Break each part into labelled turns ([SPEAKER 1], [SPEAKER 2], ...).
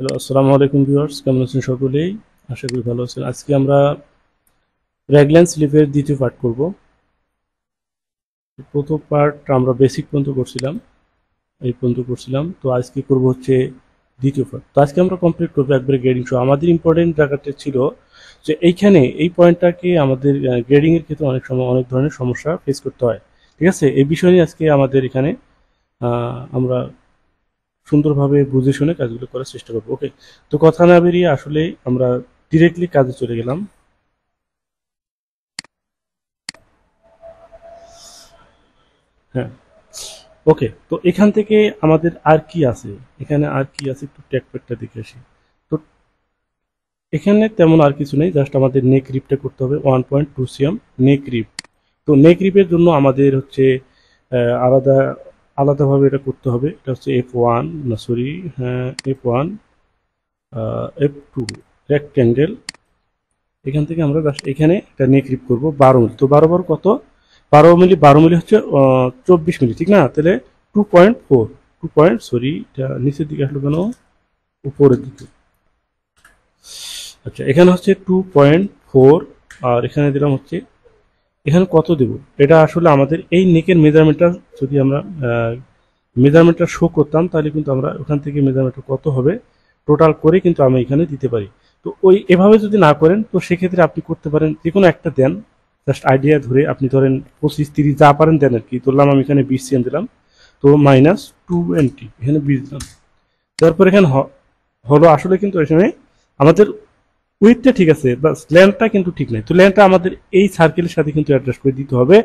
[SPEAKER 1] Hello, আসসালামু আলাইকুম viewers, কেমন আছেন সকলেই? আশা করি ভালো আছেন। আজকে আমরা রেগল্যান্ড স্লিপের দ্বিতীয় পার্ট করব। প্রথম পার্ট আমরা বেসিক পর্যন্ত করছিলাম, এই পর্যন্ত করছিলাম। তো আজকে করব হচ্ছে দ্বিতীয় পার্ট। তো আজকে আমরা কমপ্লিট করবো একবারে গ্রেডিং সহ। আমাদের ইম্পর্টেন্ট জায়গাটা ছিল যে এইখানে এই পয়েন্টটাকে আমাদের গ্রেডিং এর ক্ষেত্রে অনেক সময় অনেক ধরনের সমস্যা ফেস করতে হয়। ঠিক আছে, এই বিষয় নিয়ে আজকে আমাদের এখানে আমরা সুন্দরভাবে বুঝে শুনে কাজগুলো করার চেষ্টা করবো। ওকে, তো কথা না বেরিয়ে আসলে আমরা ডিরেক্টলি কাজে চলে গেলাম। হ্যাঁ, ওকে। তো এখান থেকে আমাদের আর কি আছে, এখানে আর কি আছে একটু ট্যাগপ্যাডটা দেখে আসি। তো এখানে তেমন আর কিছু নেই, জাস্ট আমাদের নেক রিপটা করতে হবে 1.2 cm নেক রিপ। তো নেক রিপের জন্য আমাদের হচ্ছে আলাদা আলাদাভাবে এটা করতে হবে। এটা হচ্ছে F1, না সরি, হ্যাঁ F1, F2 রেক্ট্যাঙ্গেল। এখান থেকে আমরা জাস্ট এখানে একটা নেক রিপ করবো 12 মিলি। তো 12 কত? 12 মিলি, 12 মিলি হচ্ছে 24 মিলি, ঠিক না? তাহলে 2.4, সরি, এটা নিচের দিকে আসলো কেন, উপরের দিকে। আচ্ছা, এখানে হচ্ছে 2.4, আর এখানে দিলাম হচ্ছে, এখানে কত দেব? এটা আসলে আমাদের এই নেকের মেজারমেন্টটা যদি আমরা মেজারমেন্টটা শো করতাম, তাহলে কিন্তু আমরা ওখান থেকে মেজারমেন্টটা কত হবে টোটাল করে কিন্তু আমি এখানে দিতে পারি। তো ওই এভাবে যদি না করেন, তো সেক্ষেত্রে আপনি করতে পারেন যে কোনো একটা দেন, জাস্ট আইডিয়া ধরে আপনি ধরেন 25, 30 যা পারেন দেন আর কি। ধরলাম আমি এখানে 20 cm দিলাম, তো -20, এখানে 20 দিলাম। তারপর এখানে হলো আসলে কিন্তু এখানে আমাদের উইথটা ঠিক আছে, বাস লেন্থটা কিন্তু ঠিক নাই। তো লেন্থটা আমাদের এই সার্কেলের সাথে কিন্তু অ্যাডজাস্ট করে দিতে হবে।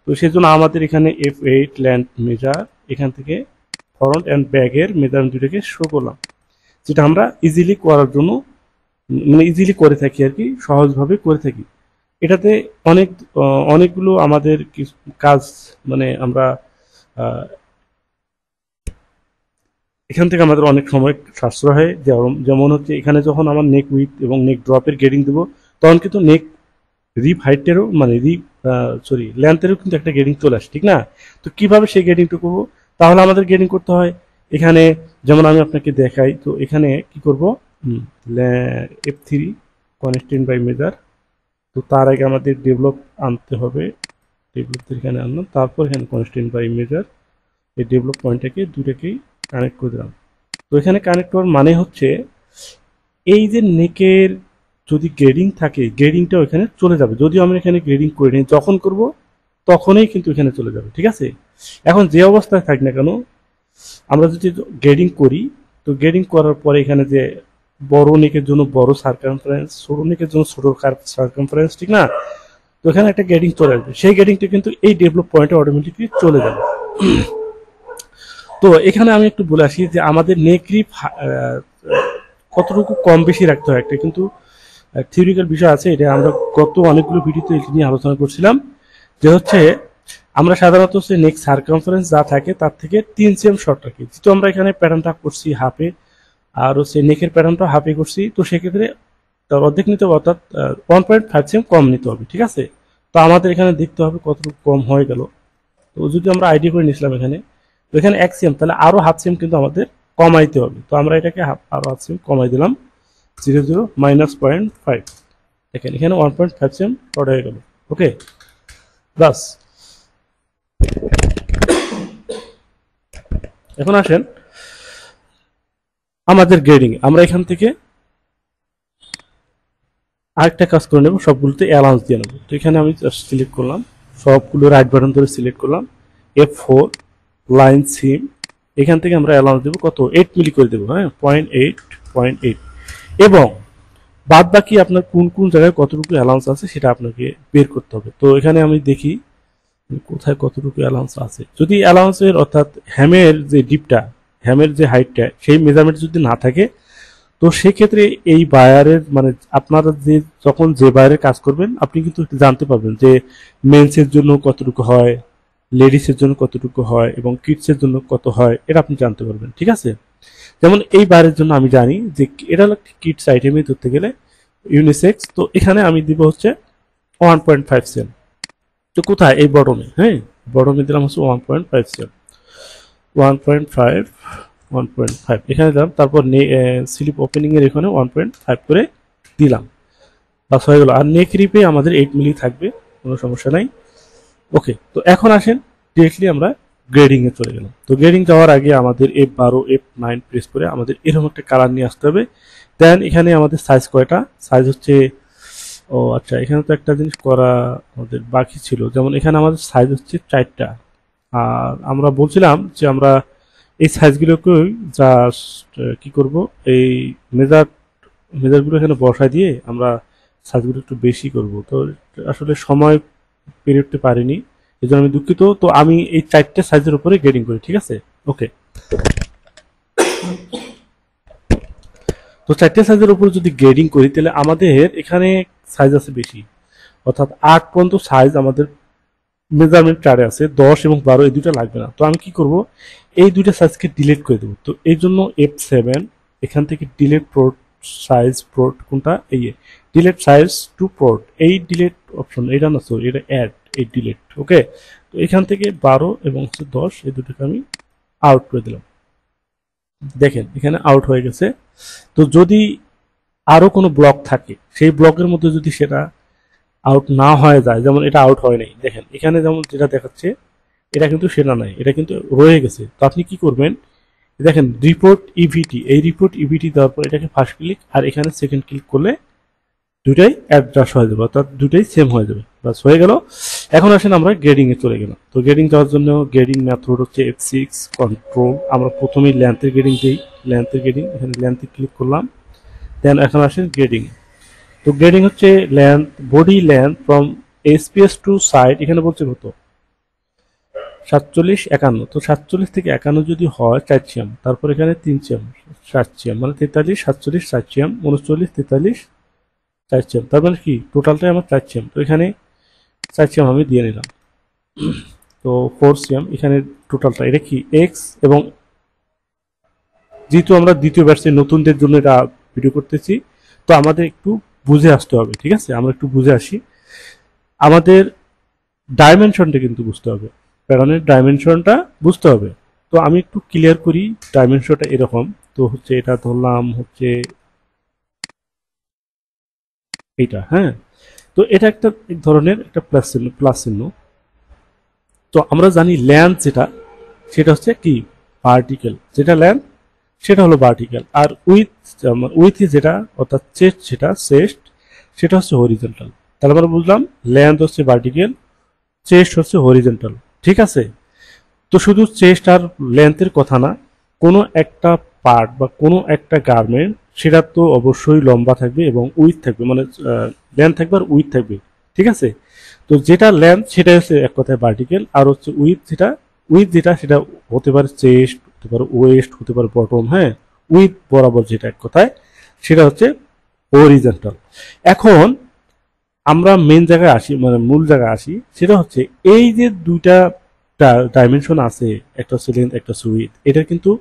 [SPEAKER 1] তো সেজন্য আমাদের এখানে F8 লেন্থ মেজার, এখান থেকে ফ্রন্ট অ্যান্ড ব্যাকের মেজারমেন্ট দুটোকে শো করলাম, যেটা আমরা ইজিলি করার জন্য মানে ইজিলি করে থাকি আর কি, সহজভাবে করে থাকি। এটাতে অনেক অনেকগুলো আমাদের কাজ, মানে আমরা এখান থেকে আমাদের অনেক সময় সাশ্রয় হয়। যেমন হচ্ছে এখানে যখন আমার নেক উইথ এবং নেক ড্রপের গ্রেডিং দেবো, তখন কিন্তু নেক রিপ হাইটেরও মানে রিপ সরি লেন্থেরও কিন্তু একটা গ্রেডিং চলে আসে, ঠিক না? তো কিভাবে সেই গ্রেডিংটা করবো? তাহলে আমাদের গ্রেডিং করতে হয় এখানে, যেমন আমি আপনাকে দেখাই। তো এখানে কি করবো, F3 কনস্ট্যান্ট বাই মেজার। তো তার আগে আমাদের ডেভেলপ আনতে হবে, ডেভেলপ এখানে আনলাম, তারপর এখানে কনস্ট্যান্ট বাই মেজার, এই ডেভেলপ পয়েন্টটাকে দুটাকেই কানেক্ট করে দিলাম। তো এখানে কানেক্ট হওয়ার মানে হচ্ছে এই যে নেকের যদি গ্রেডিং থাকে, গ্রেডিংটাও এখানে চলে যাবে। যদিও আমরা এখানে গ্রেডিং করে নিই, যখন করব তখনই কিন্তু এখানে চলে যাবে, ঠিক আছে? এখন যে অবস্থায় থাক না কেন, আমরা যদি গ্রেডিং করি, তো গ্রেডিং করার পরে এখানে যে বড় নেকের জন্য বড় সার্কামফারেন্স, ছোট নেকের জন্য ছোট সার্কামফারেন্স, ঠিক না? তো এখানে একটা গ্রেডিং চলে আসবে, সেই গ্রেডিংটা কিন্তু এই ডেভেলপ পয়েন্টে অটোমেটিকলি চলে যাবে। তো এখানে আমি একটু বলে আসি যে আমাদের নেক রিপ কতটুকু কম বেশি রাখতে হয়, একটা কিন্তু থিওরিক্যাল বিষয় আছে। এটা আমরা গত অনেকগুলো ভিডিওতে এটা নিয়ে আলোচনা করছিলাম, যে হচ্ছে আমরা সাধারণত হচ্ছে নেক সার্কামফারেন্স যা থাকে তার থেকে 3 cm শর্ট রাখি। যেহেতু আমরা এখানে প্যাটার্নটা করছি হাফে, আর হচ্ছে নেকের প্যাটার্নটা হাফে করছি, তো সেক্ষেত্রে তার অর্ধেক নিতে হবে, অর্থাৎ 1.5 cm কম নিতে হবে, ঠিক আছে? তো আমাদের এখানে দেখতে হবে কতটুকু কম হয়ে গেল। তো যদি আমরা আইডিয়া করে নিয়েছিলাম এখানে, তো এখানে 1 cm, তাহলে আরো ½ cm কিন্তু আমাদের কমাইতে হবে। তো আমরা এটাকে আরো ½ cm কমাই দিলাম, 0.0 -0.5। দেখেন এখানে 1.5 cm শর্ট হয়ে গেল। ওকে, বাস। এখন আসেন আমাদের গ্রেডিং। আমরা এখান থেকে আরেকটা কাজ করে নেব, সবগুলোতে অ্যালাউন্স দিয়ে নেব। তো এখানে আমি সিলেক্ট করলাম, সবগুলো রাইট বাটন ধরে সিলেক্ট করলাম, F4 লাইন সিম। এখান থেকে আমরা অ্যালাউন্স দেবো কত, 8 মিলি করে দেবো, হ্যাঁ 0.8, এবং বাদ বাকি আপনার কোন কোন জায়গায় কতটুকু অ্যালাউন্স আছে সেটা আপনাকে বের করতে হবে। তো এখানে আমি দেখি কোথায় কতটুকু অ্যালাউন্স আছে। যদি অ্যালাউন্সের অর্থাৎ হ্যামের যে ডিপটা, হ্যামের যে হাইটটা, সেই মেজারমেন্ট যদি না থাকে, তো সেক্ষেত্রে এই বায়ারের মানে আপনারা যে যখন যে বায়ারের কাজ করবেন, আপনি কিন্তু জানতে পারবেন যে মেন্সের জন্য কতটুকু হয়, লেডিসের জন্য কতটুকু হয়, এবং কিডসের জন্য কত হয়, এটা আপনি জানতে পারবেন, ঠিক আছে? যেমন এই বারের জন্য আমি জানি যে এটা হলো কিডস আইটেমে ধরতে গেলে ইউনিসেক্স। তো এখানে আমি দিব হচ্ছে 1.5 cm। তো কোথায়, এই বটমে, হ্যাঁ বটমে দিলাম হচ্ছে 1.5 cm, 1.5, 1.5 এখানে দিলাম, তারপর স্লিপ ওপেনিং এর এখানে 1.5 করে দিলাম, বাস হয়ে গেল। আর নেক রিপে আমাদের 8 মিলি থাকবে, কোনো সমস্যা নাই। ওকে, তো এখন আসেন ডিরেক্টলি আমরা গ্রেডিং এ চলে গেলাম। তো গ্রেডিং যাওয়ার আগে আমাদের F12 F9 প্রেস করে আমাদের এরকম একটা কালার নিয়ে আসতে হবে। দেন এখানে আমাদের সাইজ কয়টা, সাইজ হচ্ছে, ও আচ্ছা এখানে তো একটা জিনিস করা আমাদের বাকি ছিল, যেমন এখানে আমাদের সাইজ হচ্ছে 4টা। আর আমরা বলছিলাম যে আমরা এই সাইজগুলোকে জাস্ট কি করব, এই মেজার মেজারগুলো এখানে বসায় দিয়ে আমরা সাইজগুলো একটু বেশি করব। তো আসলে সময় পেরে উঠতে পারিনি, এই জন্য আমি দুঃখিত। তো আমি এই 4টে সাইজের উপরে গ্রেডিং করি, ঠিক আছে? ওকে, তো 4টে সাইজের উপরে যদি গ্রেডিং করি তাহলে আমাদের এখানে সাইজ আছে বেশি, অর্থাৎ 8 পর্যন্ত সাইজ আমাদের মেজারমেন্ট চার্টে আছে। 10 এবং 12 এই দুটো লাগবে না। তো আমি কি করব, এই দুইটা সাইজকে ডিলিট করে দেবো। তো এই জন্য F7 এখান থেকে ডিলিট পোর্ট সাইজ, পোর্ট কোনটা, এই ডিলিট সাইজ টু পোর্ট, এই ডিলিট অপশন, এটা না সরি, এটা অ্যাড, এই ডিলিট। ওকে, তো এখান থেকে 12 এবং 10 এই দুটোকে আমি আউট করে দিলাম। দেখেন এখানে আউট হয়ে গেছে। তো যদি আরো কোনো ব্লক থাকে, সেই ব্লকের মধ্যে যদি সেটা আউট না হয়ে যায়, যেমন এটা আউট হয় নাই, দেখেন এখানে যেমন যেটা দেখাচ্ছে এটা কিন্তু সেটা নাই, এটা কিন্তু রয়ে গেছে। তো আপনি কি করবেন, দেখেন রিপোর্ট ইভিটি, এই রিপোর্ট ইভিটি দেওয়ার পর এটাকে ফার্স্ট ক্লিক আর এখানে সেকেন্ড ক্লিক করলে দুটাই অ্যাডজাস্ট হয়ে যাবে, অর্থাৎ দুটাই সেম হয়ে যাবে। বাস হয়ে গেল। এখন আসেন আমরা গ্রেডিং এ চলে গেলাম। তো গ্রেডিং যাওয়ার জন্য গ্রেডিং মেথড হচ্ছে F6 কন্ট্রোল। আমরা প্রথমেই লেন্থের গ্রেডিং দিই, লেন্থের গ্রেডিং, এখানে লেন্থে ক্লিক করলাম। দেন এখন আসেন গ্রেডিং। তো গ্রেডিং হচ্ছে length, body length from SPS to side, এখানে বলছে কত, 47 51। তো 47 থেকে 51 যদি হয় 4 সিএম, তারপর এখানে 3 সিএম 7 সিএম, মানে 43 47 7 সিএম 39 43 4 সিএম, তার মানে কি টোটালটাই আমার 4 সিএম। তো এখানে 4 সিএম আমি দিয়ে নিলাম। তো 4 সিএম এখানে টোটালটা, এটা কি এক্স, এবং যেহেতু আমরা দ্বিতীয় ব্যাচে নতুনদের জন্য এটা ভিডিও করতেছি, তো আমাদের একটু বুঝে আসতে হবে, ঠিক আছে? আমরা একটু বুঝে আসি। আমাদের ডাইমেনশনটা কিন্তু বুঝতে হবে, প্যাটার্নের ডাইমেনশনটা বুঝতে হবে। তো আমি একটু ক্লিয়ার করি, ডাইমেনশনটা এরকম। তো হচ্ছে এটা ধরলাম হচ্ছে এইটা, হ্যাঁ। তো এটা একটা এক ধরনের একটা প্লাস চিহ্ন, প্লাস চিহ্ন। তো আমরা জানি লেন্থ যেটা, সেটা হচ্ছে কি ভার্টিক্যাল, যেটা লেন্থ সেটা হলো ভার্টিক্যাল। আর উইথ যেটা, অর্থাৎ চেস্ট যেটা, চেস্ট সেটা হচ্ছে হরিজন্টাল। তাহলে আমরা বুঝলাম লেন্থ হচ্ছে ভার্টিক্যাল, চেস্ট হচ্ছে হরিজন্টাল, ঠিক আছে? তো শুধু চেস্ট আর লেন্থের কথা না, কোনো একটা পার্ট বা কোনো একটা গার্মেন্ট সেটা তো অবশ্যই লম্বা থাকবে এবং উইথ থাকবে, মানে লেন্থ থাকবে আর উইথ থাকবে, ঠিক আছে? তো যেটা লেন্থ সেটা হচ্ছে এক কথায় ভার্টিক্যাল, আর হচ্ছে উইথ যেটা সেটা হতে পারে চেস্ট, হতে পারে ওয়েস্ট, হতে পারে বটম, হ্যাঁ। উইথ বরাবর যেটা এক কথায় সেটা হচ্ছে হরিজন্টাল। এখন আমরা মেন জায়গায় আসি, মানে মূল জায়গায় আসি, সেটা হচ্ছে এই যে দুইটা ডাইমেনশন আছে, একটা হচ্ছে লেন্থ একটা হচ্ছে উইথ, এটা কিন্তু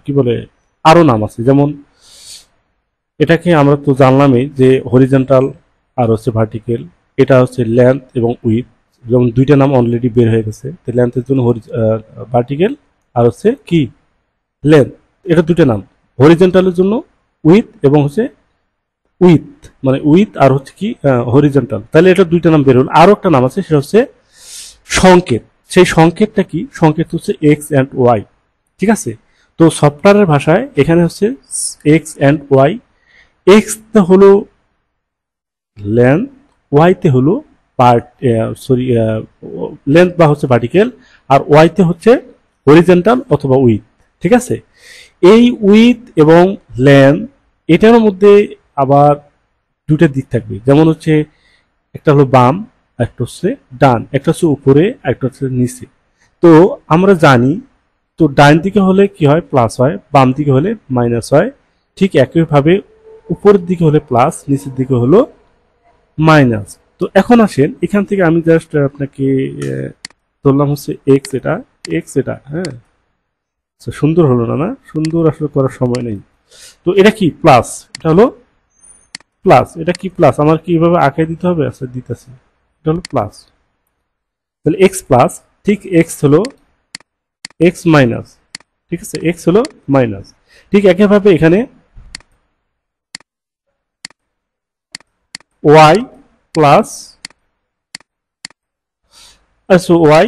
[SPEAKER 1] কি বলে আরো নাম আছে। যেমন এটাকে আমরা তো জানলামই যে হরিজন্টাল আর হচ্ছে ভার্টিক্যাল, এটা হচ্ছে লেন্থ এবং উইথ, যেমন দুইটা নাম অলরেডি বের হয়ে গেছে। তো লেন্থের জন্য ভার্টিক্যাল, আর হচ্ছে কি লেন্থ, এটা দুইটা নাম। হরিজন্টালের জন্য উইথ এবং হচ্ছে উইথ, মানে উইথ আর হচ্ছে কি হরিজন্টাল। তাহলে এটা দুইটা নাম বের হল। আরো একটা নাম আছে, সেটা হচ্ছে সংকেত। সেই সংকেতটা কি, সংকেত হচ্ছে এক্স অ্যান্ড ওয়াই, ঠিক আছে? তো সফটওয়্যারের ভাষায় এখানে হচ্ছে এক্স অ্যান্ড ওয়াই। এক্স তে হলো লেন্থ, ওয়াই তে হলো পার্ট, সরি লেন্থ বা হচ্ছে ভার্টিক্যাল, আর ওয়াই তে হচ্ছে হরিজন্টাল অথবা উইথ, ঠিক আছে? এই উইথ এবং লেন্থ এটার মধ্যে আবার দুটা দিক থাকবে, যেমন হচ্ছে একটা হলো বাম, একটা হচ্ছে ডান, একটা হচ্ছে উপরে, একটা হচ্ছে নিচে। তো আমরা জানি, তো ডান দিকে হলে কি হয়, প্লাস হয়, বাম দিকে হলে মাইনাস হয়। ঠিক একইভাবে উপরের দিকে হলে প্লাস, নিচের দিকে হলো মাইনাস। তো এখন আসেন এখান থেকে আমি জাস্ট আপনাকে ধরলাম হচ্ছে এক্স এটা, হ্যাঁ। সুন্দর হলো না, না সুন্দর আসলে করার সময় নেই। তো এটা কি প্লাস, এটা হলো প্লাস, এটা কি প্লাস, আমার কি এভাবে আঁকাই দিতে হবে? আচ্ছা দিতেছি, এটা হলো প্লাস। তাহলে এক্স প্লাস, ঠিক এক্স হলো এক্স মাইনাস, ঠিক আছে, এক্স হলো মাইনাস। ঠিক একইভাবে এখানে ওয়াই প্লাস ওয়াই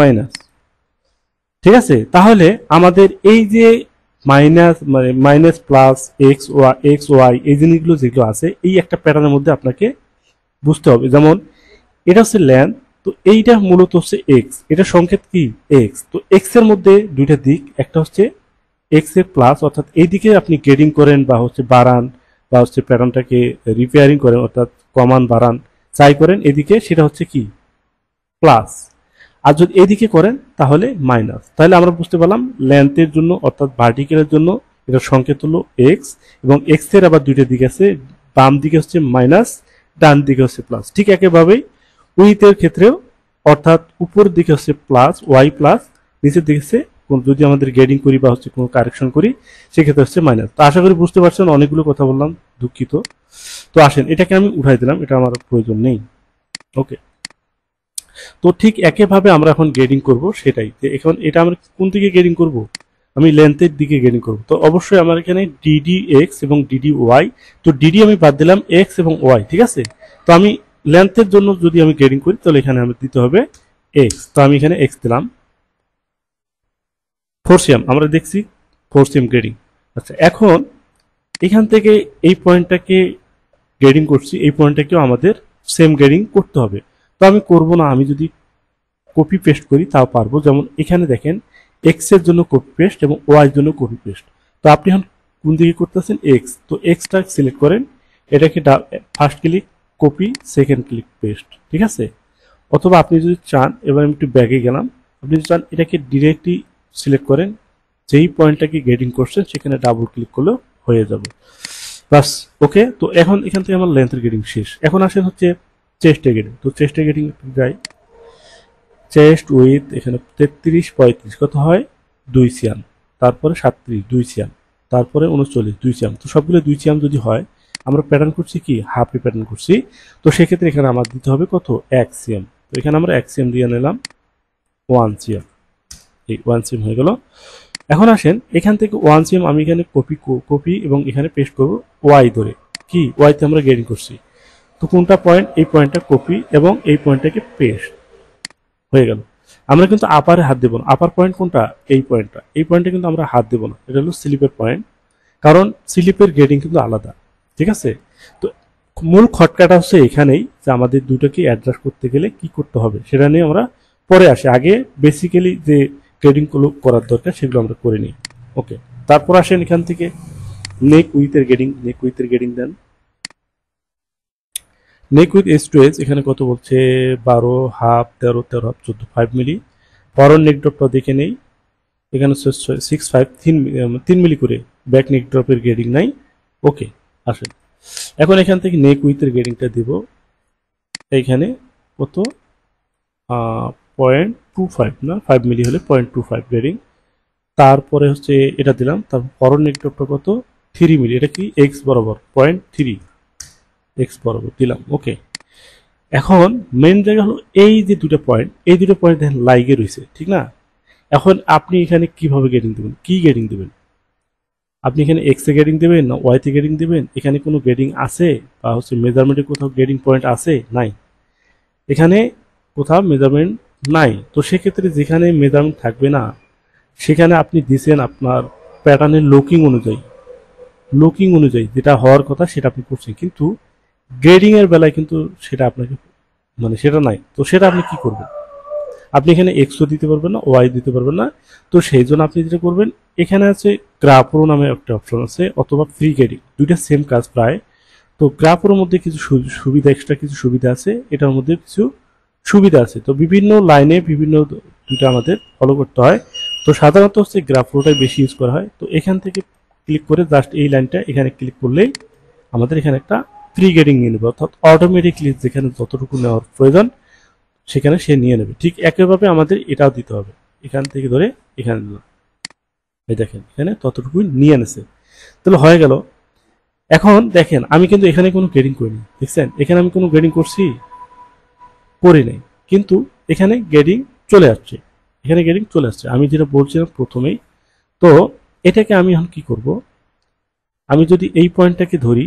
[SPEAKER 1] মাইনাস। ঠিক আছে, তাহলে আমাদের এই যে মাইনাস মানে মাইনাস প্লাস এক্স ওয়াই এই জিনিসগুলো যেগুলো আছে এই একটা প্যাটার্নের মধ্যে আপনাকে বুঝতে হবে। যেমন এটা হচ্ছে ল্যান, তো এইটা মূলত হচ্ছে এক্স, এটা সংকেত কি এক্স। তো এক্স এর মধ্যে দুইটা দিক, একটা হচ্ছে এক্স এর প্লাস অর্থাৎ এই দিকে আপনি গ্রেডিং করেন বা হচ্ছে বাড়ান বা হচ্ছে প্যাটার্নটাকে রিপেয়ারিং করেন অর্থাৎ কমান বাড়ান চাই করেন এদিকে, সেটা হচ্ছে কি প্লাস। আর যদি এদিকে করেন তাহলে মাইনাস। তাহলে আমরা বুঝতে পারলাম লেন্থের জন্য অর্থাৎ ভার্টিক্যালের জন্য এটা সংকেত হলো এক্স, এবং এক্স এর আবার দুইটা দিক আছে, বাম দিকে হচ্ছে মাইনাস, ডান দিকে হচ্ছে প্লাস। ঠিক একইভাবেই উইথের ক্ষেত্রেও অর্থাৎ উপর দিকে হচ্ছে প্লাস ওয়াই প্লাস, নিচের দিকে হচ্ছে যদি আমাদের গ্রেডিং করি বা হচ্ছে কোনো কারেকশন করি সেক্ষেত্রে হচ্ছে মাইনাস। তো আশা করি বুঝতে পারছেন, অনেকগুলো কথা বললাম, দুঃখিত। তো আসেন এটাকে আমি উঠাই দিলাম, এটা আমার প্রয়োজন নেই। ওকে, তো ঠিক একইভাবে আমরা এখন গ্রেডিং করব, সেটাই যে এখন এটা আমরা কোন দিকে গ্রেডিং করব, আমি লেন্থের দিকে গ্রেডিং করব। তো অবশ্যই আমার এখানে ডিডি এক্স এবং ডিডি ওয়াই, তো ডিডি আমি বাদ দিলাম এক্স এবং ওয়াই, ঠিক আছে। তো আমি লেন্থের জন্য যদি আমি গ্রেডিং করি তাহলে এখানে আমি দিতে হবে এক্স, তো আমি এখানে এক্স দিলাম। ফোরসিয়াম আমরা দেখছি ফোরসিয়াম গ্রেডিং। আচ্ছা, এখন এখান থেকে এই পয়েন্টটাকে গ্রেডিং করছি, এই পয়েন্টটাকেও আমাদের সেম গ্রেডিং করতে হবে। তো আমি করব না, আমি যদি কপি পেস্ট করি তাও পারবো। যেমন এখানে দেখেন এক্স এর জন্য কপি পেস্ট এবং ওয়াই এর জন্য কপি পেস্ট। তো আপনি এখন কোন দিকে করতেছেন এক্স, তো এক্সটা সিলেক্ট করেন, এটাকে first click copy, second click paste, ঠিক আছে। অথবা আপনি যদি চান, এবার আমি একটু ব্যাগে গেলাম, আপনি যদি চান এটাকে ডিরেক্টলি সিলেক্ট করেন, যেই পয়েন্টটাকে গ্রেডিং করছেন সেখানে ডাবল ক্লিক করলেও হয়ে যাবে, বাস। ওকে, তো এখন এখান থেকে আমার লেন্থের গ্রেডিং শেষ। এখন আসেন হচ্ছে চেস্টের গ্রেডিং। তো চেস্টের গ্রেডিং যাই, চেস্ট উইথ এখানে 33 35 কত হয় 2 সিয়াম, তারপরে 37 2 সিয়াম, তারপরে 39 2 সিয়াম। তো সবগুলো 2 সিয়াম যদি হয়, আমরা প্যাটার্ন করছি কি হাফে প্যাটার্ন করছি, তো সেক্ষেত্রে এখানে আমার দিতে হবে কত 1 সিয়াম। তো এখানে আমরা 1 সিয়াম দিয়ে নিলাম 1 সিয়াম, এই 1 সিয়াম হয়ে গেল। এখন আসেন এখান থেকে 1 সিএম আমি এখানে কপি এবং এখানে পেস্ট করব ওয়াই ধরে, কি ওয়াইতে আমরা গ্রেডিং করছি। তো কোনটা পয়েন্ট, এই পয়েন্টটা কপি এবং এই পয়েন্টটাকে পেস্ট হয়ে গেল। আমরা কিন্তু আপারে হাত দেব না, আপার পয়েন্ট কোনটা এই পয়েন্টটা, এই পয়েন্টে কিন্তু আমরা হাত দেব না, এটা হলো স্লিপের পয়েন্ট, কারণ স্লিপের গ্রেডিং কিন্তু আলাদা, ঠিক আছে। তো মূল খটকাটা হচ্ছে এখানেই যে আমাদের দুটোকে অ্যাডজাস্ট করতে গেলে কি করতে হবে সেটা নিয়ে আমরা পরে আসি, আগে বেসিক্যালি যে গ্রেডিং গুলো করার দরকার সেগুলো আমরা করে নিই। ওকে, তারপর আসেন এখান থেকে নেক উইথের গ্রেডিং, নেক উইথের গ্রেডিং দেন। Neck width S to S এখানে কত বলছে 12 হাফ 13 13 হাফ 14 5 মিলি। ফরওয়ার্ড নেক ড্রপটা দেখে নেই, এখানে 6 5 3 মিলি করে ব্যাক নেক ড্রপের গ্রেডিং নাই। ওকে, আসেন এখন এখান থেকে নেক উইথের গ্রেডিংটা দিব, এইখানে কত 0.25 না 5 মিলি হলে 0.25 গ্রেডিং। তারপরে হচ্ছে এটা দিলাম, তারপর ফরওয়ার্ড নেক ড্রপটা কত 3 মিলি, এটা কি এক্স বরাবর 0.3 এক্স বরাবর দিলাম। ওকে, এখন মেন জায়গা হলো এই যে দুটো পয়েন্ট, এই দুটো পয়েন্ট দেখেন লাইগে রয়েছে, ঠিক না। এখন আপনি এখানে কিভাবে গ্রেডিং দেবেন, কি গ্রেডিং দেবেন, আপনি এখানে এক্স এ গ্রেডিং দেবেন না ওয়াই তে গ্রেডিং দেবেন, এখানে কোনো গ্রেডিং আছে বা হচ্ছে মেজারমেন্টের কোথাও গ্রেডিং পয়েন্ট আছে নাই, এখানে কোথাও মেজারমেন্ট নাই। তো সেক্ষেত্রে যেখানে মেজারমেন্ট থাকবে না সেখানে আপনি দিচ্ছেন আপনার প্যাটার্নের লুকিং অনুযায়ী যেটা হওয়ার কথা সেটা আপনি করছেন, কিন্তু গ্রেডিং এর বেলায় কিন্তু সেটা আপনাকে মানে সেটা নাই। তো সেটা আপনি কি করবেন, আপনি এখানে এক্সও দিতে পারবেন না ওয়াই দিতে পারবেন না। তো সেই জন্য আপনি যেটা করবেন, এখানে আছে গ্রাফরো নামে একটা অপশন আছে অথবা ফ্রি গ্রেডিং, দুইটা সেম কাজ প্রায়। তো গ্রাফের মধ্যে কিছু সুবিধা, এক্সট্রা কিছু সুবিধা আছে, এটার মধ্যে কিছু সুবিধা আছে। তো বিভিন্ন লাইনে বিভিন্ন দুটো আমাদের ফলো করতে হয়। তো সাধারণত হচ্ছে গ্রাফরোটাই বেশি ইউজ করা হয়। তো এখান থেকে ক্লিক করে জাস্ট এই লাইনটা এখানে ক্লিক করলেই আমাদের এখানে একটা ফ্রি গ্রেডিং নিয়ে নেবে, অর্থাৎ অটোমেটিকলি যেখানে যতটুকু নেওয়ার প্রয়োজন সেখানে সে নিয়ে নেবে। ঠিক একইভাবে আমাদের এটাও দিতে হবে, এখান থেকে ধরে এখানে দিলাম, এই দেখেন এখানে ততটুকু নিয়ে এনেছে, তাহলে হয়ে গেল। এখন দেখেন আমি কিন্তু এখানে কোনো গ্রেডিং করিনি, দেখছেন এখানে আমি কোনো গ্রেডিং করি নাই, কিন্তু এখানে গ্রেডিং চলে আসছে, এখানে গেটিং চলে আসছে, আমি যেটা বলছিলাম প্রথমেই। তো এটাকে আমি এখন কি করব, আমি যদি এই পয়েন্টটাকে ধরি,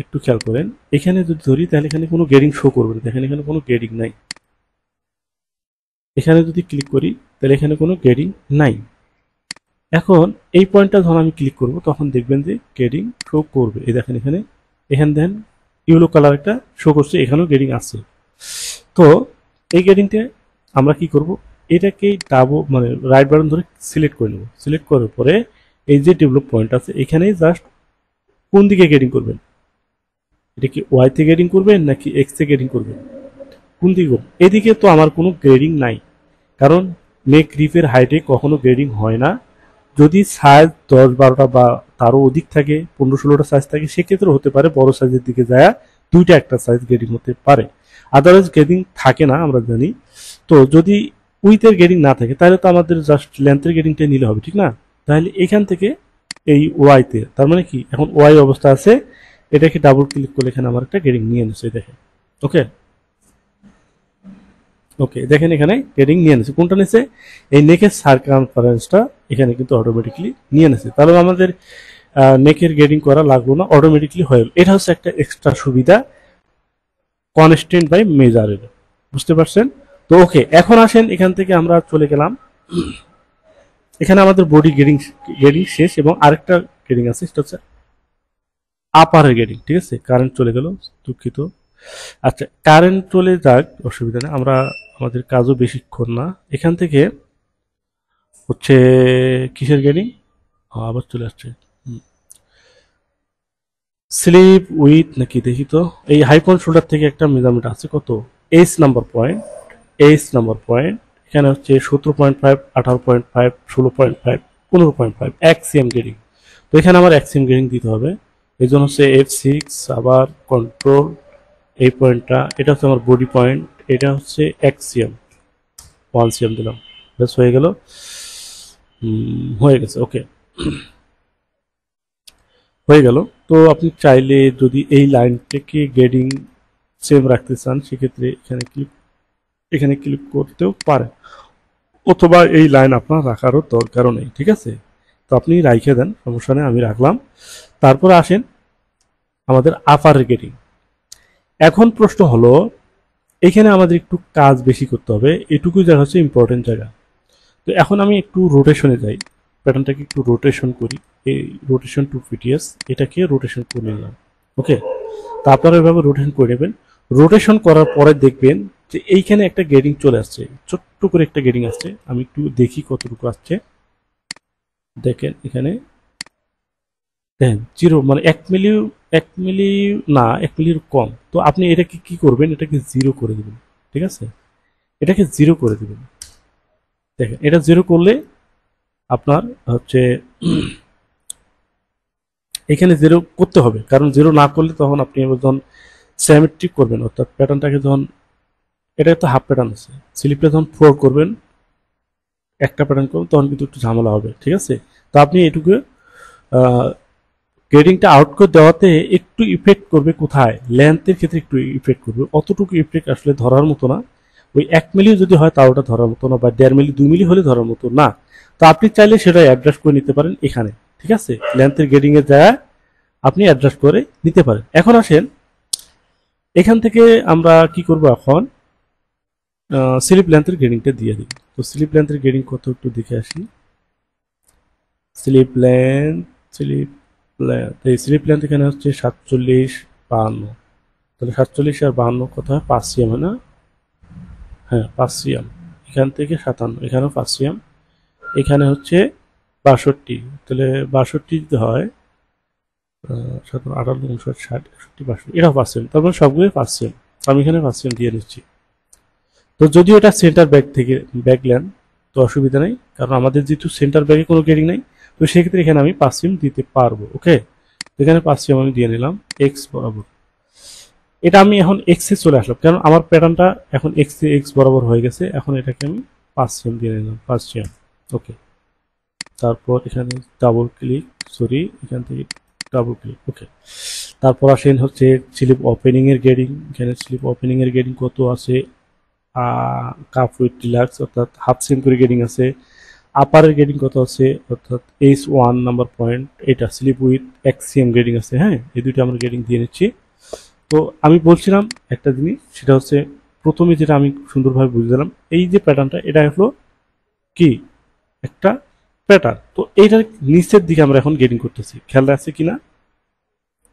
[SPEAKER 1] একটু খেয়াল করেন, এখানে যদি ধরি তাহলে এখানে কোনো গেটিং শো করবে না, দেখেন এখানে কোনো গেটিং নাই। এখানে যদি ক্লিক করি তাহলে এখানে কোনো গেটিং নাই। এখন এই পয়েন্টটা যখন আমি ক্লিক করব তখন দেখবেন যে গেটিং শো করবে, এই দেখেন এখানে, এখানে দেখেন ইয়েলো কালার একটা শো করছে, এখানেও গেটিং আছে। তো এই গেটিংটা আমরা কি করব, এটাকে মানে রাইট বাটন ধরে সিলেক্ট করে নেব, সিলেক্ট করার পরে এই যে ডেভেলপ পয়েন্ট আছে এখানে জাস্ট কোন দিকে গেটিং করবেন, এটা কি ওয়াই তে গেটিং করবেন নাকি এক্স তে গেটিং করবেন, কোন দিকে করবেন? এদিকে তো আমার কোনো গ্রেডিং নাই, কারণ নেক রিফের হাইটে কখনো গ্রেডিং হয় না। যদি সাইজ 10-12টা বা তারও অধিক থাকে, 15-16টা সাইজ থাকে, সেক্ষেত্রে হতে পারে বড় সাইজের দিকে যায় দুইটা একটা সাইজ গ্রেডিং হতে পারে, আদারওয়াইজ গ্রেডিং থাকে না আমরা জানি। তো যদি উইথের গ্রেডিং না থাকে তাহলে তো আমাদের জাস্ট লেন্থের গ্রেডিংটা নিলে হবে, ঠিক না? তাহলে এখান থেকে এই ওয়াইতে, তার মানে কি এখন ওয়াই অবস্থা আছে, এটাকে ডাবল ক্লিক করলে এখানে আমার একটা গ্রেডিং নিয়ে নিচ্ছে, দেখেন। ওকে, ওকে, দেখেন এখানে গ্রেডিং নিয়ে নিচ্ছে, কোনটা নিচ্ছে, এই নেকের সার্কামফারেন্সটা এখানে কিন্তু অটোমেটিকলি নিয়ে নিচ্ছে, তাহলে আমাদের নেকের গ্রেডিং করা লাগলো না, অটোমেটিকলি হয়ে গেল। এটা হচ্ছে একটা এক্সট্রা সুবিধা কনস্ট্যান্ট বাই মেজারের, বুঝতে পারছেন? তো ওকে, এখন আসেন এখান থেকে আমরা চলে গেলাম, এখানে আমাদের বডি গ্রেডিং গ্রেডিং শেষ, এবং আরেকটা গ্রেডিং আছে, সেটা হচ্ছে আপারের গ্রেডিং। ঠিক আছে, কারেন্ট চলে গেল, দুঃখিত। আচ্ছা, কারেন্ট চলে যাক, অসুবিধা নেই, আমরা আমাদের কাজও বেশিক্ষণ না। এখান থেকে হচ্ছে কিসের গ্রেডিং, আবার চলে আসছে, স্লিপ উইথ নাকি দেখি তো, এই হাইপন শোল্ডার থেকে একটা মেজারমেন্ট আছে, কত, H number point, H number point, এখানে হচ্ছে 17.5, 18.5, 16.5, 15.5 এক্সিএম গ্রেডিং। তো এখানে আমার এক্সিএম গ্রেডিং দিতে হবে, এই জন্য হচ্ছে F6, আবার কন্ট্রোল, এই পয়েন্টটা, এটা হচ্ছে আমার বডি পয়েন্ট, এটা হচ্ছে এক্সিএম, 1 cm দিলাম, ব্যাস হয়ে গেল, হয়ে গেছে, ওকে, হয়ে গেল। তো আপনি চাইলে যদি এই লাইনটাকে গ্রেডিং সেম রাখতে চান, সেক্ষেত্রে এখানে ক্লিক করতেও পারে, অথবা এই লাইন আপনার রাখারও দরকারও নেই, ঠিক আছে? তো আপনি রাইখে দেন, সমস্যা নেই, আমি রাখলাম। তারপর আসেন আমাদের আপার গ্রেডিং। এখন প্রশ্ন হলো, এখানে আমাদের একটু কাজ বেশি করতে হবে, এটুকু জায়গা হচ্ছে ইম্পর্টেন্ট জায়গা। তো এখন আমি একটু রোটেশনে যাই, প্যাটার্নটাকে একটু রোটেশন করি, এই রোটেশন টু পিটিএস, এটাকে রোটেশন করে নিলাম। ওকে, তা আপনারা এভাবে রোটেশন করে নেবেন। রোটেশন করার পরে দেখবেন যে এইখানে একটা গ্রেডিং চলে আসছে, ছোট্ট করে একটা গ্রেডিং আসছে, আমি একটু দেখি কতটুকু আসছে। দেখেন এখানে, দেখেন 0, মানে 1 মিলি, 1 মিলি না, 1 মিলির কম। তো আপনি এটাকে কি করবেন, এটাকে 0 করে দেবেন, ঠিক আছে, এটাকে 0 করে দেবেন। দেখেন এটা 0 করলে আপনার হচ্ছে এখানে 0 করতে হবে, কারণ 0 না করলে তখন আপনি যখন সিমেট্রিক করবেন, অর্থাৎ প্যাটার্নটাকে যখন, এটা তো হাফ প্যাটার্ন আছে, স্লিপটা যখন 4 করবেন, একটা প্যাটার্ন করবেন, তখন কিন্তু একটু ঝামেলা হবে, ঠিক আছে? তো আপনি এটুকু গ্রেডিংটা আউট করে দেওয়াতে একটু ইফেক্ট করবে, কোথায়, লেন্থের ক্ষেত্রে একটু ইফেক্ট করবে, অতটুকু ইফেক্ট আসলে ধরার মতো না। ওই 1 মিলি যদি হয় তাও ওটা ধরার মতো না, বা 1.5 মিলি, 2 মিলি হলে ধরার মতো না। তো আপনি চাইলে সেটা অ্যাডজাস্ট করে নিতে পারেন এখানে, ঠিক আছে, লেন্থের গ্রেডিং এর জায়গায় আপনি অ্যাডজাস্ট করে নিতে পারেন। এখন আসেন এখান থেকে আমরা কি করব, এখন স্লিপ লেন্থের গ্রেডিংটা দিয়ে দিই। তো স্লিপ লেন্থের গ্রেডিং কত একটু দেখে আসি, স্লিপ লেন্থ, স্লিপ লেন্থ, এই স্লিপ লেন্থ এখানে হচ্ছে 47-52, তাহলে 47 আর 52 কত হয়, 5 cm, না, হ্যাঁ 5 cm, এখান থেকে 57, এখানেও 5 cm, এখানে হচ্ছে 62, তাহলে 62 যদি হয় 57, 58, 59, 60, 61, 62, এটাও 5 cm, তারপরে সবগুলো 5 cm, আমি এখানে 5 cm দিয়ে নিচ্ছি। তো যদিও এটা সেন্টার ব্যাক থেকে ব্যাক লেন, তো অসুবিধা নেই, কারণ আমাদের যেহেতু সেন্টার ব্যাকে কোনো গ্রেডিং নেই, তো সেক্ষেত্রে এখানে আমি 5 cm দিতে পারবো। ওকে, এখানে 5 cm আমি দিয়ে নিলাম এক্স বরাবর। এটা আমি এখন এক্সে চলে আসলাম, কারণ আমার প্যাটার্নটা এখন এক্স বরাবর হয়ে গেছে, এখন এটাকে আমি 5 cm দিয়ে নিলাম, 5 cm। ওকে, তারপর এখানে ডাবল ক্লিক, সরি এখান থেকে ডাবল ক্লিক, ওকে। তারপর আসেন হচ্ছে স্লিপ ওপেনিং এর গ্রেডিং, এখানে স্লিপ ওপেনিং এর গ্রেডিং কত আছে, কাপ উইথ রিল্যাক্স অর্থাৎ হাফ সেম করে গেডিং আছে। আপারের গেডিং কত আছে অর্থাৎ H1 নাম্বার পয়েন্ট, এটা স্লিপ উইথ এক্সিএম গেডিং আছে। হ্যাঁ, এই দুটো আমরা গেডিং দিয়ে নিচ্ছি। তো আমি বলছিলাম একটা জিনিস, সেটা হচ্ছে প্রথমে যেটা আমি সুন্দরভাবে বুঝে দিলাম, এই যে প্যাটার্নটা এটা হলো কি একটা প্যাটার্ন। তো এইটার নিচের দিকে আমরা এখন গেডিং করতেছি, খেয়াল আছে কিনা?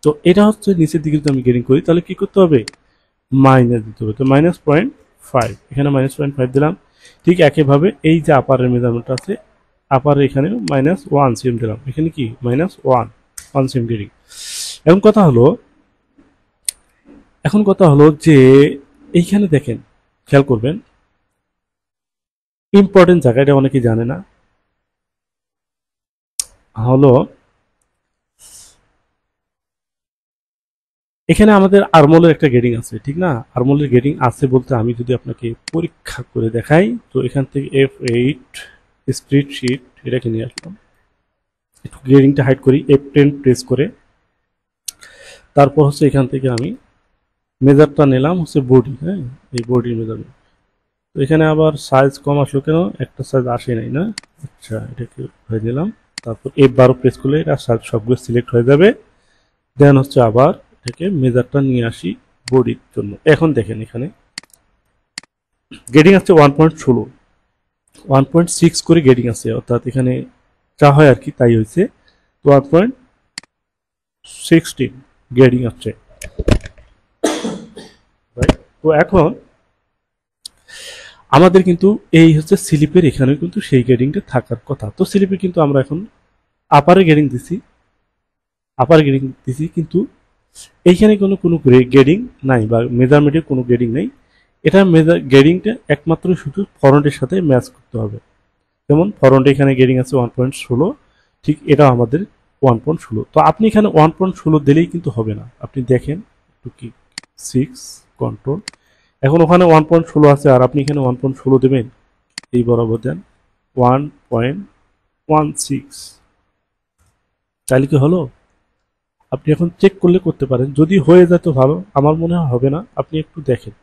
[SPEAKER 1] তো এটা হচ্ছে নিচের দিকে যদি আমি গেডিং করি তাহলে কি করতে হবে, মাইনাস দিতে হবে। তো -0.5, এখানে -0.5 দিলাম। ঠিক একইভাবে এই যে আপারের মেজারমেন্ট আছে, আপারে এখানে -1 সিএম দিলাম, এখানে কি -1 সিএম গেডিং। এখন কথা হলো যে এইখানে দেখেন, খেয়াল করবেন ইম্পর্টেন্ট জায়গা, এটা অনেকেই জানে না, হলো এখানে আমাদের আরমোলের একটা গেডিং আছে, ঠিক না? আরমোলের গেডিং আছে বলতে আমি যদি আপনাকে পরীক্ষা করে দেখাই, তো এখান থেকে F8 স্প্রেডশিট এটাকে নিয়ে আসলাম, একটু গেডিংটা হাইড করি, F10 প্রেস করে, তারপর হচ্ছে এখান থেকে আমি মেজারটা নিলাম হচ্ছে বডি। হ্যাঁ, এই বডির মেজারমেন্ট। তো এখানে আবার সাইজ কম আসলো কেন, একটা সাইজ আসে নাই না? আচ্ছা, এটাকে হয়ে দিলাম। তারপর F12 প্রেস করলে এটা সবগুলো সিলেক্ট হয়ে যাবে। দেন হচ্ছে আবার এটাকে মেজারটা নিয়ে আসি বডির জন্য। এখন দেখেন এখানে গেডিং আছে 1.6 করে গেডিং আছে, অর্থাৎ এখানে যা হয় আর কি তাই হয়েছে। 1.16 গেডিং আছে। তো এখন আমাদের কিন্তু এই হচ্ছে স্লিপের, এখানে কিন্তু সেই গেডিংটা থাকার কথা। তো স্লিপে কিন্তু আমরা এখন আপারে গেডিং দিছি, কিন্তু এইখানে কোনো গেডিং নাই বা মেজারমেন্টের কোনো গেডিং নাই। এটা গেডিংটা একমাত্র শুধু ফরন্টের সাথে ম্যাচ করতে হবে। যেমন ফরন্টে এখানে গেডিং আছে 1.16, ঠিক এটা আমাদের 1.16। তো আপনি এখানে 1.16 দিলেই কিন্তু হবে না। আপনি দেখেন একটু কি 6 কন্ট্রোল, এখন ওখানে 1.16 আছে আর আপনি এখানে 1.16 দেবেন, এই বরাবর দেন 1.16, তাহলে কি হলো? আপনি এখন চেক করলে করতে পারেন, যদি হয়ে যায় তো ভালো, আমার মনে হয় হবে না। আপনি একটু দেখেন,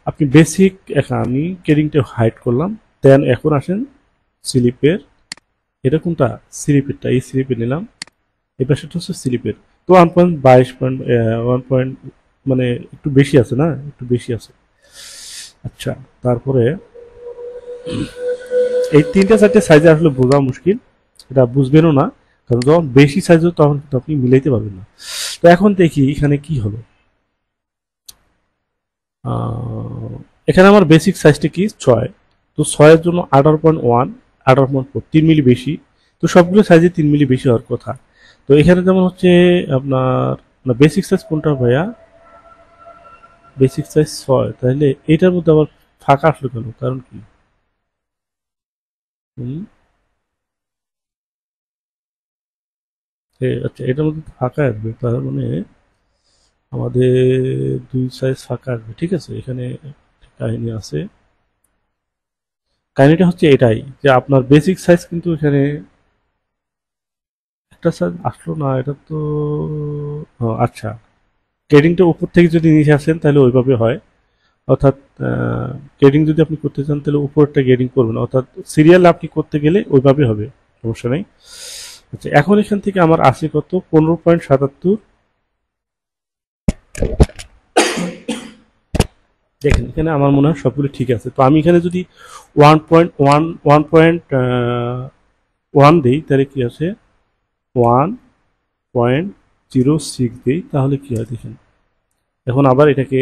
[SPEAKER 1] আপনি বেসিক, এখন আমি গেডিংটা হাইড করলাম। দেন এখন আসেন স্লিপের, এটা কোনটা? স্লিপেরটা, এই স্লিপে নিলাম, এই পাশেটা হচ্ছে স্লিপের। তো 1.22 মানে একটু বেশি আছে না, একটু বেশি আছে। আচ্ছা, তারপরে এই তিনটা চারটে সাইজে আসলে বোঝা মুশকিল, এটা বুঝবেনও না, কারণ যখন বেশি সাইজ হবে তখন কিন্তু আপনি মিলাইতে পারবেন না। তো এখন দেখি এখানে কি হলো। এখানে আমার বেসিক সাইজটা কি 6, তো 6-এর জন্য 18.1, 18.4, 3 মিলি বেশি। তো সবগুলো সাইজে 3 মিলি বেশি হওয়ার কথা। তো এখানে যেমন হচ্ছে আপনার বেসিক সাইজ কোনটা ভাইয়া? বেসিক সাইজ 6, তাহলে এটার মধ্যে আবার ফাঁকা আসলো কেন, কারণ কি? আচ্ছা, এটার মধ্যে ফাঁকা আসবে, তার মানে আমাদের 2 সাইজ ফাঁকা আসবে। ঠিক আছে, এখানে কাহিনী আছে। কাহিনীটা হচ্ছে এটাই যে আপনার বেসিক সাইজ কিন্তু এখানে একটা সাইজ আসলো না, এটা তো আচ্ছা, গ্রেডিংটা উপর থেকে যদি নিচে আসেন তাহলে ওইভাবে হয়। অর্থাৎ গ্রেডিং যদি আপনি করতে চান তাহলে উপরটা গ্রেডিং করবেন, অর্থাৎ সিরিয়াল আপনি করতে গেলে ওইভাবে হবে, সমস্যা নেই। আচ্ছা, এখন এখান থেকে আমার আসে কত? 15.77। দেখেন এখানে আমার মনে হয় সবগুলো ঠিক আছে। তো আমি এখানে যদি 1.1 দিই তাহলে কি আছে, 1.06 দিই তাহলে কি হয় দেখেন। এখন আবার এটাকে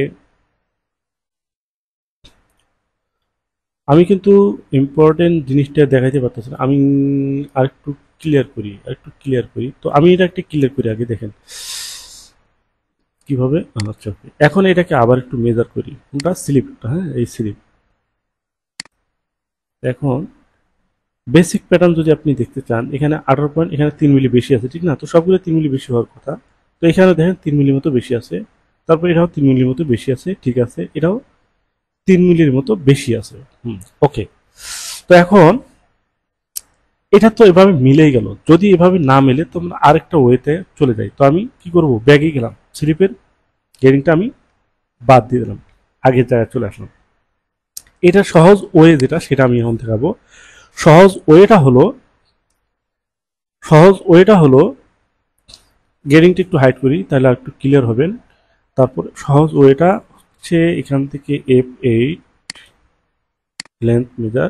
[SPEAKER 1] আমি কিন্তু ইম্পর্টেন্ট জিনিসটা দেখাইতে পারতেছি না, আমি আরেকটু ক্লিয়ার করি। তো আমি এটা একটা ক্লিয়ার করি আগে, দেখেন কিভাবে। আচ্ছা, এখন এটাকে আবার একটু মেজার করি, কোনটা? স্লিপটা। হ্যাঁ, এই স্লিপ। এখন বেসিক প্যাটার্ন যদি আপনি দেখতে চান, এখানে 18 পয়েন্ট, এখানে 3 মিলি বেশি আছে, ঠিক না? তো সবগুলো 3 মিলি বেশি হওয়ার কথা। তো এখানে দেখেন 3 মিলির মতো বেশি আছে, তারপর এটাও 3 মিলির মতো বেশি আছে, ঠিক আছে, এটাও 3 মিলির মতো বেশি আছে। ওকে। তো এখন এটা তো এভাবে মিলেই গেল, যদি এভাবে না মেলে তো আমরা আরেকটা ওয়েতে চলে যাই। তো আমি কি করব, ব্যাগে গেলাম, স্লিপের গেরিংটা আমি বাদ দিয়ে দিলাম, আগের জায়গায় চলে আসলাম। এটা সহজ ওয়ে যেটা সেটা আমি এখন দেখাবো। সহজ ওয়েটা হলো সহজ ওয়েটা হলো গেটিংটা একটু হাইড করি তাহলে আর একটু ক্লিয়ার হবেন। তারপর সহজ ওয়েটা হচ্ছে এখান থেকে F8 লেন্থ মেজার,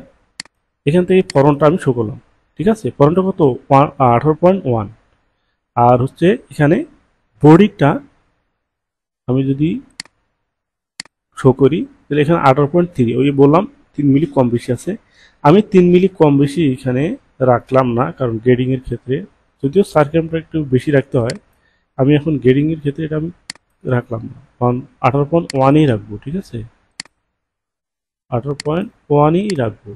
[SPEAKER 1] এখান থেকে ফরনটা আমি শো করলাম। ঠিক আছে, ফরনটা কত 18.1। আর হচ্ছে এখানে বডিটা আমি যদি শো করি তাহলে এখানে 18.3, ওই বললাম 3 মিলি কম বেশি আছে। আমি 3 মিলি কম বেশি এখানে রাখলাম না, কারণ গ্রেডিং এর ক্ষেত্রে যদিও সার্কেলটা একটু বেশি রাখতে হয়, আমি এখন গ্রেডিং এর ক্ষেত্রে এটা আমি রাখলাম না, কারণ 18.1ই রাখবো। ঠিক আছে, 18.1ই রাখবো।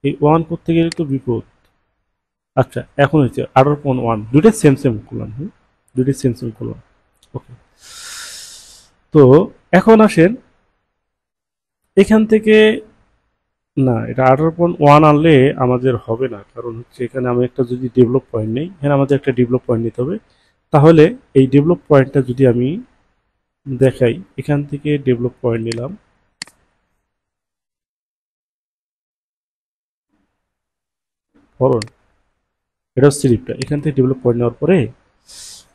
[SPEAKER 1] এই ওয়ান করতে গেলে তো বিপদ। আচ্ছা, এখন হচ্ছে 18.1, দুইটা সেম সেম করলাম। দুইটা সেম সেম করলাম। ওকে, তো এখন আসেন এখান থেকে, না এটা 18.1 আনলে আমাদের হবে না, কারণ হচ্ছে এখানে আমি একটা যদি ডেভেলপ পয়েন্ট নেই, এখানে আমাদের একটা ডেভেলপ পয়েন্ট নিতে হবে। তাহলে এই ডেভেলপ পয়েন্টটা যদি আমি দেখাই, এখান থেকে ডেভেলপ পয়েন্ট নিলাম, ফরন, এটা হচ্ছে স্লিপটা। এখান থেকে ডেভেলপ পয়েন্ট নেওয়ার পরে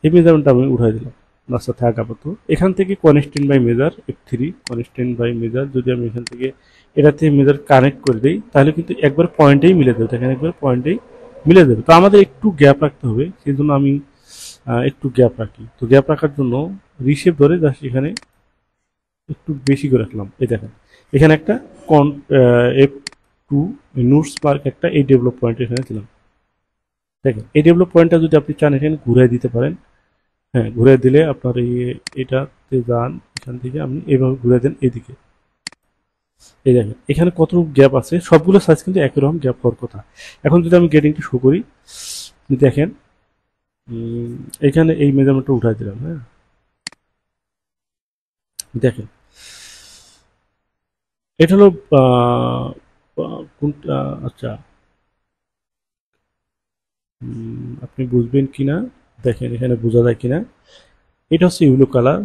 [SPEAKER 1] এই মেজারমেন্টটা আমি উঠাই দিলাম, রাস্তা থাক আপাতত। এখান থেকে constant by measure F3, constant by measure যদি আমি এখান থেকে এটা থেকে মেজার কানেক্ট করে দিই, তাহলে কিন্তু একবার পয়েন্টেই মিলে দেবে, দেখেন একবার পয়েন্টেই মিলে দেবে। তো আমাদের একটু গ্যাপ রাখতে হবে, সেই জন্য আমি একটু গ্যাপ রাখি। তো গ্যাপ রাখার জন্য রিশেপ ধরে জাস্ট এখানে একটু বেশি করে রাখলাম। এই দেখেন এখানে একটা F2 নোটস মার্ক একটা এই ডেভেলপ পয়েন্ট এখানে দিলাম। দেখেন এই ডেভেলপ পয়েন্টটা যদি আপনি চান এখানে ঘুরিয়ে দিতে পারেন। হ্যাঁ, ঘুরে দিলে আপনার এটাতে যান, এখান থেকে আপনি এইভাবে ঘুরে দেন এদিকে। এই দেখেন এখানে কতটুকু গ্যাপ আছে, সবগুলো সাইজ কিন্তু একই রকম গ্যাপ হওয়ার কথা। এখন যদি আমি গেটিংটা শো করি, দেখেন এখানে এই মেজারমেন্টটা উঠাই দিলাম। হ্যাঁ, দেখেন এটা হলো কোনটা, আচ্ছা আপনি বুঝবেন কিনা দেখেন এখানে বোঝা যায় কিনা। এটা হচ্ছে ইউলো কালার,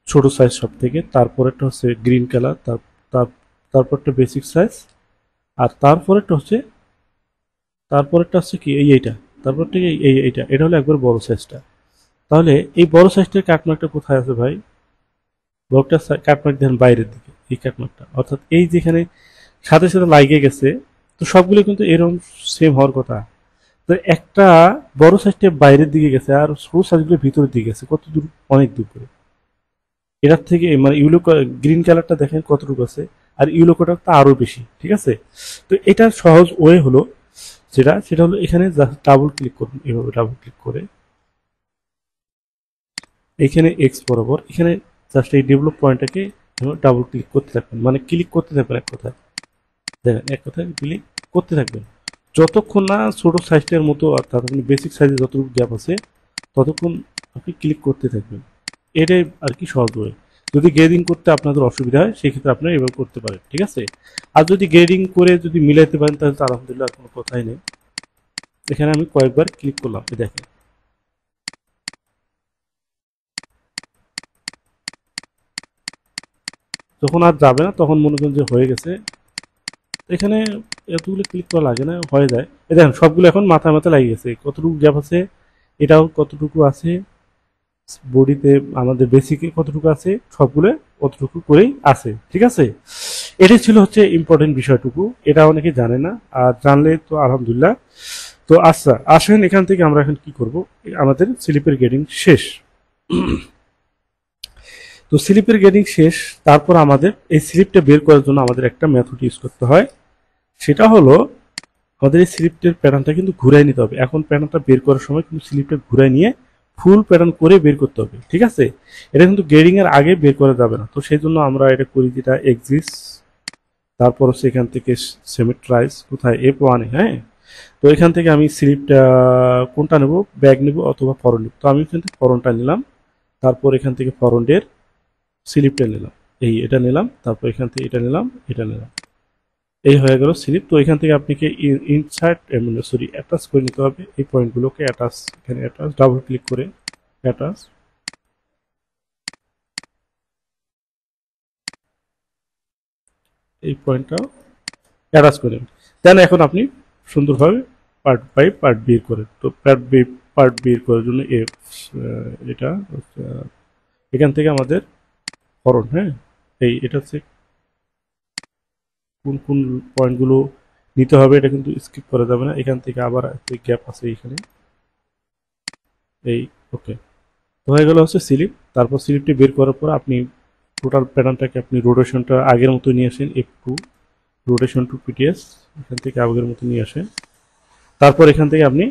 [SPEAKER 1] ছোট সাইজ সব থেকে। তারপরেরটা হচ্ছে গ্রিন কালার, তারপরটা বেসিক সাইজ। আর তারপরেরটা হচ্ছে কি এইটা, তারপরটা এইটা, এটা হলো একবার বড় সাইজটা। তাহলে এই বড় সাইজটার কাটমার্কটা কোথায় আছে ভাই? বড়টা কাটমার্ক দেখেন বাইরের দিকে, এই কাটমার্কটা, অর্থাৎ এই যেখানে সাথে সাথে লাগিয়ে গেছে। তো সবগুলো কিন্তু এরকম সেম হওয়ার কথা। তো একটা বড় সাইজটা বাইরের দিকে গেছে আর ছোট সাইজগুলো ভিতরের দিকে গেছে, কত দূর? অনেক দূর করে। এটার থেকে মানে গ্রিন কালারটা দেখেন কতটুকু আছে, আর ইউলো কালারটা তো আরো বেশি। ঠিক আছে, তো এটার সহজ ওয়ে হলো সেটা হলো এখানে ডাবল ক্লিক করুন, এভাবে ডাবল ক্লিক করে এখানে এক্স বরাবর এখানে জাস্ট এই ডেভেলপ পয়েন্টটাকে ডাবল ক্লিক করতে থাকবেন, মানে ক্লিক করতে থাকবেন এক কথায়। দেখেন এক কথায় ক্লিক করতে থাকবেন যতক্ষণ না ছোট সাইজটার মতো, অর্থাৎ আপনি বেসিক সাইজে যতটুকু গ্যাপ আছে ততক্ষণ আপনি ক্লিক করতে থাকবেন। এটাই আর কি সহজ ওয়ে। যদি গ্রেডিং করতে আপনাদের অসুবিধা হয় সেক্ষেত্রে আপনারা এভাবে করতে পারেন। ঠিক আছে, আর যদি গ্রেডিং করে যদি মিলাইতে পারেন তাহলে তো আলহামদুলিল্লাহ আর কোনো কথাই নেই। এখানে আমি কয়েকবার ক্লিক করলাম, দেখেন যখন আর যাবে না তখন মনে করেন যে হয়ে গেছে। এখানে এতগুলো ক্লিক করা লাগে না, হয়ে যায়। এই দেখেন সবগুলো এখন মাথা মাথা লাগিয়ে গেছে, কতটুকু গ্যাপ আছে, এটাও কতটুকু আছে, বডিতে আমাদের বেসিকে কতটুকু আছে, সবগুলো কতটুকু করেই আছে। ঠিক আছে, এটাই ছিল হচ্ছে ইম্পর্টেন্ট বিষয়টুকু, এটা অনেকে জানে না, আর জানলে তো আলহামদুলিল্লাহ। তো আচ্ছা আসেন এখান থেকে আমরা এখন কি করব, আমাদের স্লিপের গ্রেডিং শেষ। তো স্লিপের গ্রেডিং শেষ, তারপর আমাদের এই স্লিপটা বের করার জন্য আমাদের একটা মেথড ইউজ করতে হয়। সেটা হলো আমাদের এই স্লিপটের প্যাটার্নটা কিন্তু ঘুরাই নিতে হবে। এখন প্যাটার্নটা বের করার সময় কিন্তু স্লিপটা ঘুরাই নিয়ে ফুল প্যাটার্ন করে বের করতে হবে। ঠিক আছে, এটা কিন্তু গ্রেডিং এর আগে বের করা যাবে না। তো সেই জন্য আমরা এটা করি যেটা এক্সিস, তারপর হচ্ছে এখান থেকে সেমিট্রাইজ, কোথায় F1 এ। হ্যাঁ, তো এখান থেকে আমি স্লিপটা কোনটা নেব, ব্যাগ নেব অথবা ফরন্ট নেব। তো আমি এখান থেকে ফরন্টটা নিলাম, তারপর এখান থেকে ফরন্টের স্লিপটা নিলাম, এটা নিলাম, তারপর এখান থেকে এটা নিলাম, এটা নিলাম। এই হয়ে গেল স্লিপ। তো এখান থেকে আপনাকে ইনসার্ট মানে সরি অ্যাটাচ করে নিতে হবে এই পয়েন্টগুলোকে। অ্যাটাচ, এখানে অ্যাটাচ ডাবল ক্লিক করে অ্যাটাচ, এই পয়েন্টটা অ্যাটাচ করে দেন। এখন আপনি সুন্দরভাবে পার্ট বাই পার্ট বের করেন। তো পার্ট বের করার জন্য এটা এখান থেকে আমাদের হরণ, হ্যাঁ এটা হচ্ছে কোন কোন পয়েন্টগুলো নিতে হবে, এটা কিন্তু স্কিপ করা যাবে না। এখান থেকে আবার গ্যাপ আছে এখানে, এই ওকে। তো হয়ে গেল হচ্ছে স্লিপ। তারপর স্লিপটি বের করার পর আপনি টোটাল প্যাটার্নটাকে আপনি রোটেশনটা আগের মতো নিয়ে আসেন, F2 রোটেশন টু পিটিএস, এখান থেকে আগের মতো নিয়ে আসেন। তারপর এখান থেকে আপনি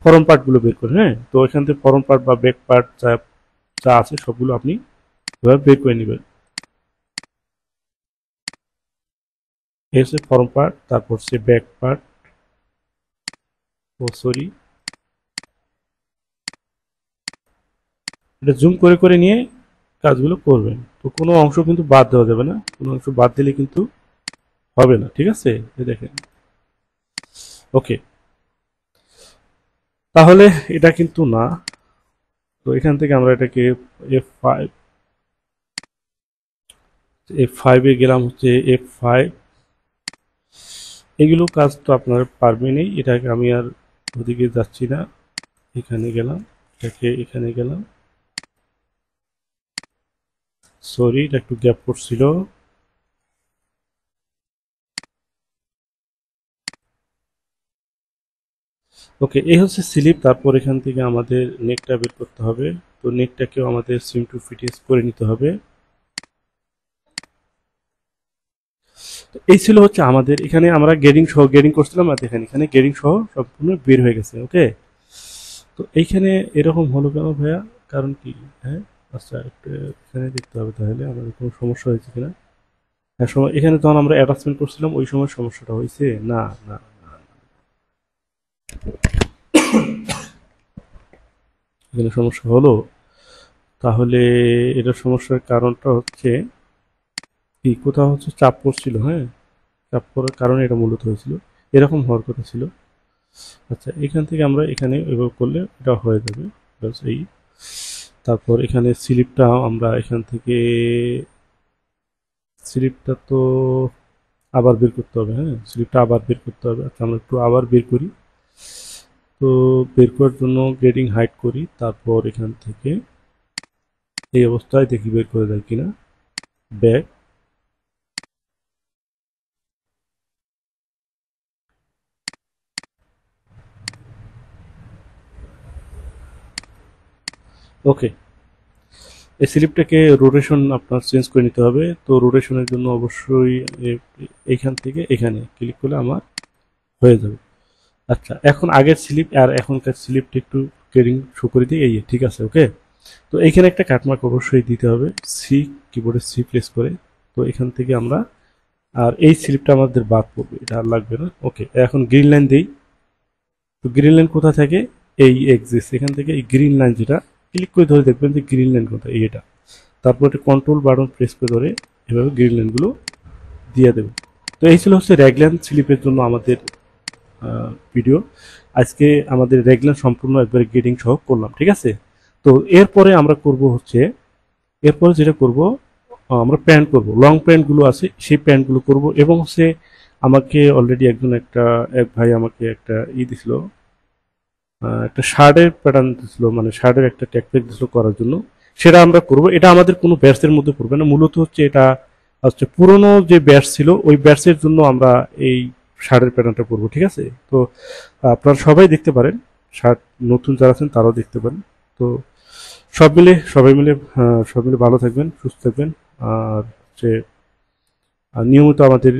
[SPEAKER 1] ফরম পার্টগুলো বের করেন, হ্যাঁ। তো এখান থেকে ফরম পার্ট বা ব্যাক পার্ট যা যা আছে সবগুলো আপনি এভাবে বের করে নেবেন। এই হচ্ছে ফরম পার্ট, তারপর হচ্ছে ব্যাক পার্ট, ও সরি এটা জুম করে করে নিয়ে কাজগুলো করবেন। তো কোনো অংশ কিন্তু বাদ দেওয়া যাবে না, কোনো অংশ বাদ দিলে কিন্তু হবে না, ঠিক আছে। এই দেখেন, ওকে। তাহলে এটা কিন্তু না। তো এখান থেকে আমরা এটাকে F5 F5-এ গেলাম, হচ্ছে F5। এগুলো কাজ তো আপনারা পারবেনই, এটাকে আমি আর ওদিকে যাচ্ছি না। এখানে গেলাম, এটাকে এখানে গেলাম, সরি এটা একটু গ্যাপ পড়ছিল। ওকে, এই হচ্ছে স্লিপ। তারপর এখান থেকে আমাদের নেকটা বের করতে হবে। তো নেকটাকেও আমাদের সিম টু ফিটিএস করে নিতে হবে। তো এই ছিল হচ্ছে আমাদের এখানে আমরা গেডিং করছিলাম, আর দেখেন এখানে গেডিং সহ সম্পূর্ণ বের হয়ে গেছে। ওকে, তো এইখানে এরকম হলো কেন ভাইয়া, কারণ কি? হ্যাঁ, আচ্ছা একটু এখানে দেখতে হবে তাহলে আমাদের কোনো সমস্যা হয়েছে কিনা। হ্যাঁ, সময় এখানে যখন আমরা অ্যাটাচমেন্ট করছিলাম ওই সময় সমস্যাটা হয়েছে না। না, এখানে সমস্যা হলো। তাহলে এটার সমস্যার কারণটা হচ্ছে কি, কোথাও হচ্ছে চাপ পড়ছিল, হ্যাঁ চাপ পড়ার কারণে এটা মূলত হয়েছিল, এরকম হওয়ার কথা ছিল। আচ্ছা, এখান থেকে আমরা এখানে এভাবে করলে এটা হয়ে যাবে, ব্যাস এই। তারপর এখানে স্লিপটা আমরা এখান থেকে, স্লিপটা তো আবার বের করতে হবে, হ্যাঁ স্লিপটা আবার বের করতে হবে। আচ্ছা, আমরা একটু আবার বের করি। তো বের করার জন্য গ্রেডিং হাইড করি, তারপর এখান থেকে এই অবস্থায় দেখি বের করে দেয় কিনা। ব্যাক, ওকে। এই স্লিপটাকে রোটেশন আপনার চেঞ্জ করে নিতে হবে। তো রোটেশনের জন্য অবশ্যই এইখান থেকে এখানে ক্লিক করলে আমার হয়ে যাবে। আচ্ছা, এখন আগের স্লিপ আর এখনকার স্লিপটা একটু ট্রেডিং শো করে দিই, এই ঠিক আছে। ওকে, তো এইখানে একটা কাটমার্ক অবশ্যই দিতে হবে, সি কিবোর্ডে সি প্রেস করে। তো এখান থেকে আমরা, আর এই স্লিপটা আমাদের বাদ পড়বে, এটা আর লাগবে না। ওকে, এখন গ্রিন লাইন দিই। তো গ্রিন লাইন কোথা থেকে, এই এক্সিস, এখান থেকে এই গ্রিন লাইন যেটা ক্লিক করে ধরে দেখবেন যে গ্রিন লাইন কোথায়, এটা। তারপর একটা কন্ট্রোল বাটন প্রেস করে ধরে এভাবে গ্রিন লাইনগুলো দিয়ে দেবে। তো এই ছিল হচ্ছে রেগলান স্লিপের জন্য আমাদের ভিডিও। আজকে আমাদের রেগলান সম্পূর্ণ একবারে গ্রেডিং সহ করলাম, ঠিক আছে। তো এরপরে আমরা করব হচ্ছে, এরপরে যেটা করব, আমরা প্যান্ট করব, লং প্যান্টগুলো আছে সেই প্যান্টগুলো করব। এবং হচ্ছে আমাকে অলরেডি এক ভাই আমাকে একটা দিছিল, একটা শার্টের প্যাটার্ন দিছিল, মানে শার্টের একটা ট্যাগ দিছিল করার জন্য, সেটা আমরা করব। এটা আমাদের কোনো ব্যাটসের মধ্যে পড়বে না, মূলত হচ্ছে এটা হচ্ছে পুরনো যে ব্যাটস ছিল ওই ব্যাটসের জন্য আমরা এই শার্টের প্যাটার্নটা করব, ঠিক আছে। তো আপনারা সবাই দেখতে পারেন, শার্ট নতুন যারা আছেন তারাও দেখতে পারেন। তো সবাই মিলে ভালো থাকবেন, সুস্থ থাকবেন। আর হচ্ছে নিয়মিত আমাদের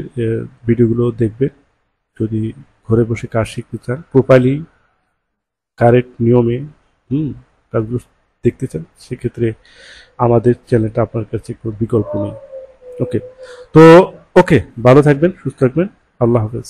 [SPEAKER 1] ভিডিওগুলো দেখবেন। যদি ঘরে বসে কাজ শিখতে চান প্রপারলি, কারেক্ট নিয়মে, কাজগুলো দেখতে চান, সেক্ষেত্রে আমাদের চ্যানেলটা আপনার কাছে কোনো বিকল্প নেই। ওকে, তো ওকে, ভালো থাকবেন, সুস্থ থাকবেন, আল্লাহ হাফেজ।